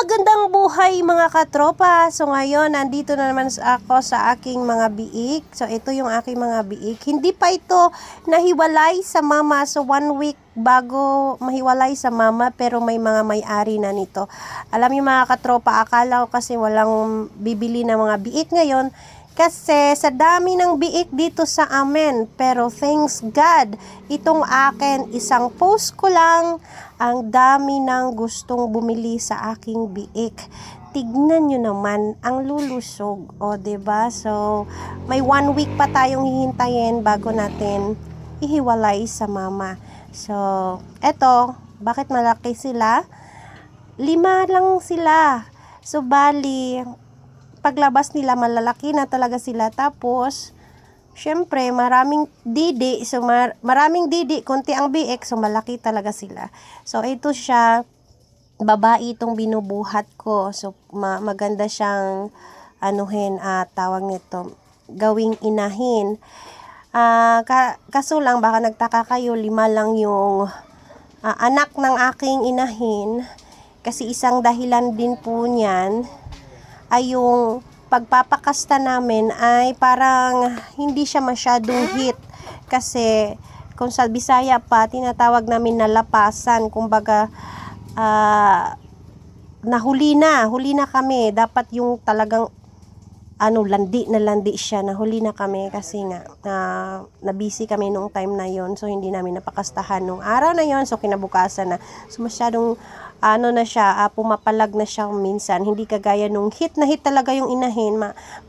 Magandang buhay mga katropa. So ngayon, nandito na naman ako sa aking mga biik. So ito yung aking mga biik. Hindi pa ito nahiwalay sa mama. So 1 week bago mahiwalay sa mama, pero may mga may-ari na nito. Alam niyo mga katropa, akala ko kasi walang bibili ng mga biik ngayon. Kasi sa dami ng biik dito sa amin. Pero thanks God, itong akin, isang post ko lang, ang dami ng gustong bumili sa aking biik. Tignan nyo naman, ang lulusog. O, diba? So, may 1 week pa tayong hihintayin bago natin ihiwalay sa mama. So, eto, bakit malaki sila? 5 lang sila. So, bali, paglabas nila malalaki na talaga sila. Tapos syempre maraming didi, so maraming didi, konti ang biik, so malaki talaga sila. So ito siya, babae itong binubuhat ko. So maganda siyang anuhin, tawag nito, gawing inahin. Kaso lang, baka nagtaka kayo, 5 lang yung anak ng aking inahin. Kasi isang dahilan din po niyan ay yung pagpapakasta namin ay parang hindi siya masyadong hit. Kasi kung sa Bisaya pa, tinatawag namin na lapasan. Kumbaga, huli na kami. Dapat yung talagang landi siya, nahuli na kami kasi nga na-busy kami nung time na yon. So hindi namin napakastahan nung araw na yon. So kinabukasan na, so masyadong na siya, pumapalag na siya minsan, hindi kagaya nung hit na hit talaga yung inahin.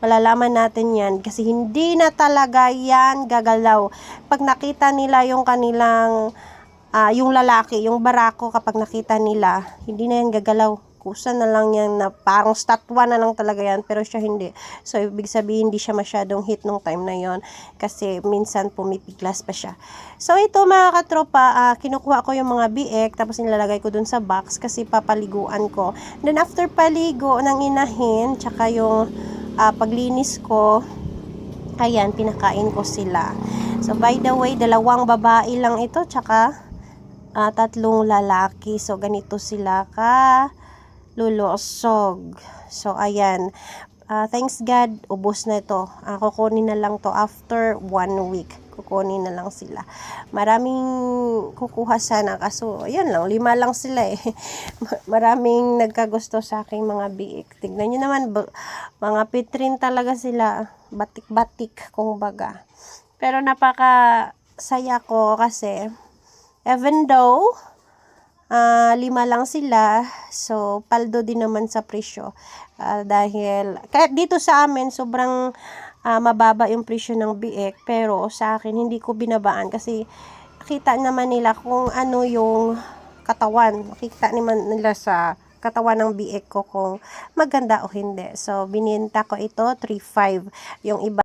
Malalaman natin yan kasi hindi na talaga yan gagalaw. Pag nakita nila yung kanilang yung lalaki, yung barako, kapag nakita nila, hindi na yan gagalaw. Kusa na lang yan, na parang statwa na lang talaga yan, pero siya hindi. So ibig sabihin hindi siya masyadong hit nung time na yon kasi minsan pumipiglas pa siya. So ito mga katropa, kinukuha ko yung mga biik, tapos nilalagay ko dun sa box kasi papaliguan ko. Then after paligo ng inahin, tsaka yung paglinis ko, ayan, pinakain ko sila. So by the way, 2 babae lang ito, tsaka 3 lalaki. So ganito sila lulusog. So ayan, thanks God, ubos na ito. Kukunin na lang to after 1 week. Kukunin na lang sila. Maraming kukuha sana, kaso ayan lang, 5 lang sila eh. Maraming nagkagusto sa aking mga biik. Tignan nyo naman, mga pitrin talaga sila, batik-batik kung baga. Pero napaka saya ko kasi even though 5 lang sila, so paldo din naman sa presyo. Dahil kahit dito sa amin sobrang mababa yung presyo ng biik, pero sa akin hindi ko binabaan kasi nakita naman nila kung ano yung katawan. Nakita naman nila sa katawan ng biik ko kung maganda o hindi. So bininta ko ito 3.5. Yung iba